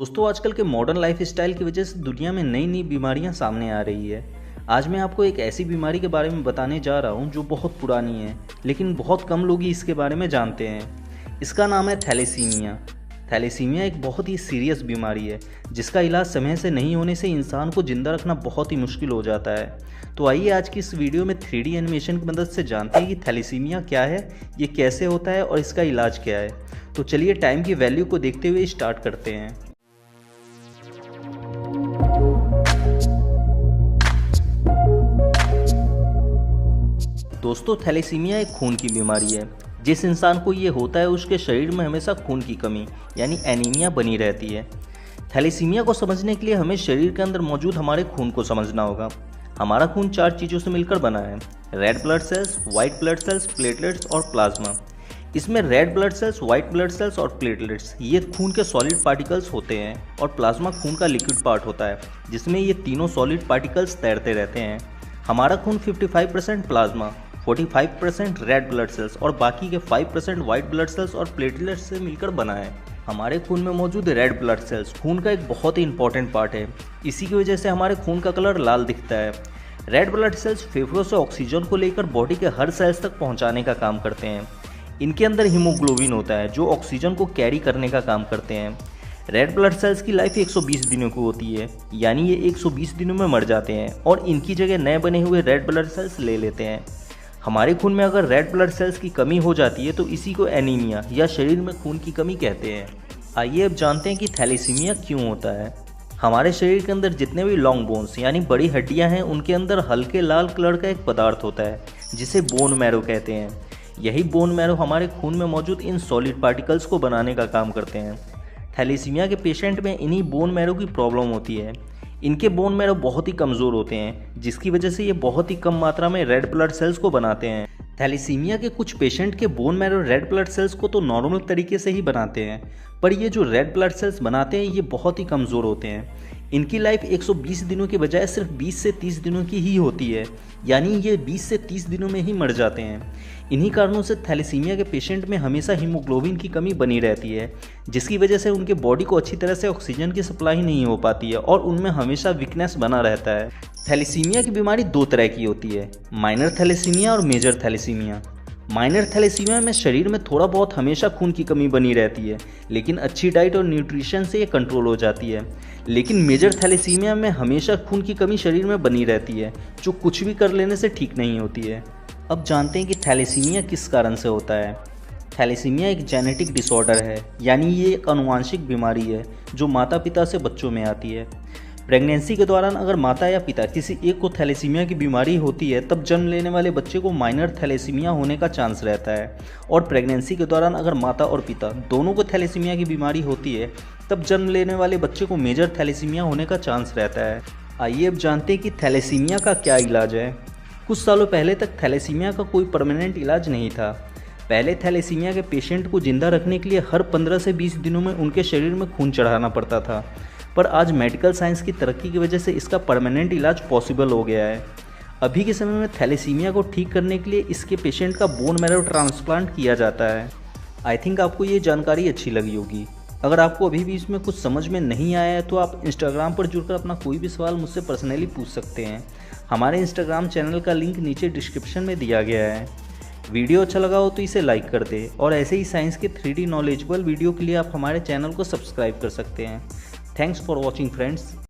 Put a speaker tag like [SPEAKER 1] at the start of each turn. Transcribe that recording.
[SPEAKER 1] दोस्तों आजकल के मॉडर्न लाइफस्टाइल की वजह से दुनिया में नई नई बीमारियां सामने आ रही है। आज मैं आपको एक ऐसी बीमारी के बारे में बताने जा रहा हूं जो बहुत पुरानी है, लेकिन बहुत कम लोग ही इसके बारे में जानते हैं। इसका नाम है थैलेसीमिया। थैलेसीमिया एक बहुत ही सीरियस बीमारी है जिसका इलाज समय से नहीं होने से इंसान को जिंदा रखना बहुत ही मुश्किल हो जाता है। तो आइए आज की इस वीडियो में 3D एनिमेशन की मदद से जानते हैं कि थैलेसीमिया क्या है, ये कैसे होता है और इसका इलाज क्या है। तो चलिए टाइम की वैल्यू को देखते हुए स्टार्ट करते हैं। दोस्तों थैलेसीमिया एक खून की बीमारी है। जिस इंसान को ये होता है उसके शरीर में हमेशा खून की कमी यानी एनीमिया बनी रहती है। थैलेसीमिया को समझने के लिए हमें शरीर के अंदर मौजूद हमारे खून को समझना होगा। हमारा खून 4 चीज़ों से मिलकर बना है: red blood cells, white blood cells, platelets और प्लाज्मा। इसमें red blood cells, white blood cells और प्लेटलेट्स ये खून के सॉलिड पार्टिकल्स होते हैं और प्लाज्मा खून का लिक्विड पार्ट होता है जिसमें ये तीनों सॉलिड पार्टिकल्स तैरते रहते हैं। हमारा खून 55% प्लाज्मा, 45% रेड ब्लड सेल्स और बाकी के 5% वाइट ब्लड सेल्स और प्लेटलेट्स से मिलकर बना है। हमारे खून में मौजूद रेड ब्लड सेल्स खून का एक बहुत ही इंपॉर्टेंट पार्ट है। इसी की वजह से हमारे खून का कलर लाल दिखता है। रेड ब्लड सेल्स फेफड़ों से ऑक्सीजन को लेकर बॉडी के हर सेल्स तक पहुंचाने का काम करते हैं। इनके अंदर हीमोग्लोबिन होता है जो ऑक्सीजन को कैरी करने का काम करते हैं। रेड ब्लड सेल्स की लाइफ 120 दिनों की होती है, यानी ये 120 दिनों में मर जाते हैं और इनकी जगह नए बने हुए रेड ब्लड सेल्स ले लेते हैं। हमारे खून में अगर रेड ब्लड सेल्स की कमी हो जाती है तो इसी को एनीमिया या शरीर में खून की कमी कहते हैं। आइए अब जानते हैं कि थैलेसीमिया क्यों होता है। हमारे शरीर के अंदर जितने भी लॉन्ग बोन्स यानी बड़ी हड्डियां हैं उनके अंदर हल्के लाल कलर का एक पदार्थ होता है जिसे बोन मैरो कहते हैं। यही बोन मैरो हमारे खून में मौजूद इन सॉलिड पार्टिकल्स को बनाने का काम करते हैं। थैलेसीमिया के पेशेंट में इन्हीं बोन मैरो की प्रॉब्लम होती है। इनके बोन मैरो बहुत ही कमज़ोर होते हैं जिसकी वजह से ये बहुत ही कम मात्रा में रेड ब्लड सेल्स को बनाते हैं। थैलेसीमिया के कुछ पेशेंट के bone marrow red blood cells को तो नॉर्मल तरीके से ही बनाते हैं, पर ये जो रेड ब्लड सेल्स बनाते हैं ये बहुत ही कमज़ोर होते हैं। इनकी लाइफ 120 दिनों के बजाय सिर्फ 20 से 30 दिनों की ही होती है, यानी ये 20 से 30 दिनों में ही मर जाते हैं। इन्हीं कारणों से थैलेसीमिया के पेशेंट में हमेशा हीमोग्लोबिन की कमी बनी रहती है, जिसकी वजह से उनके बॉडी को अच्छी तरह से ऑक्सीजन की सप्लाई नहीं हो पाती है और उनमें हमेशा वीकनेस बना रहता है। थैलेसीमिया की बीमारी 2 तरह की होती है, माइनर थैलेसीमिया और मेजर थैलेसीमिया। माइनर थैलेसीमिया में शरीर में थोड़ा बहुत हमेशा खून की कमी बनी रहती है, लेकिन अच्छी डाइट और न्यूट्रिशन से ये कंट्रोल हो जाती है। लेकिन मेजर थैलेसीमिया में हमेशा खून की कमी शरीर में बनी रहती है जो कुछ भी कर लेने से ठीक नहीं होती है। अब जानते हैं कि थैलेसीमिया किस कारण से होता है। थैलेसीमिया एक जेनेटिक डिसऑर्डर है, यानी ये एक आनुवांशिक बीमारी है जो माता पिता से बच्चों में आती है। प्रेगनेंसी के दौरान अगर माता या पिता किसी एक को थैलेसीमिया की बीमारी होती है तब जन्म लेने वाले बच्चे को माइनर थैलेसीमिया होने का चांस रहता है, और प्रेगनेंसी के दौरान अगर माता और पिता दोनों को थैलेसीमिया की बीमारी होती है तब जन्म लेने वाले बच्चे को मेजर थैलेसीमिया होने का चांस रहता है। आइए अब जानते हैं कि थैलेसीमिया का क्या इलाज है। कुछ सालों पहले तक थैलेसीमिया का कोई परमानेंट इलाज नहीं था। पहले थैलेसीमिया के पेशेंट को जिंदा रखने के लिए हर 15 से 20 दिनों में उनके शरीर में खून चढ़ाना पड़ता था, पर आज मेडिकल साइंस की तरक्की की वजह से इसका परमानेंट इलाज पॉसिबल हो गया है। अभी के समय में थैलेसीमिया को ठीक करने के लिए इसके पेशेंट का बोन मैरो ट्रांसप्लांट किया जाता है। आई थिंक आपको ये जानकारी अच्छी लगी होगी। अगर आपको अभी भी इसमें कुछ समझ में नहीं आया है तो आप इंस्टाग्राम पर जुड़कर अपना कोई भी सवाल मुझसे पर्सनली पूछ सकते हैं। हमारे इंस्टाग्राम चैनल का लिंक नीचे डिस्क्रिप्शन में दिया गया है। वीडियो अच्छा लगा हो तो इसे लाइक कर दें और ऐसे ही साइंस के 3D नॉलेजेबल वीडियो के लिए आप हमारे चैनल को सब्सक्राइब कर सकते हैं। Thanks for watching friends.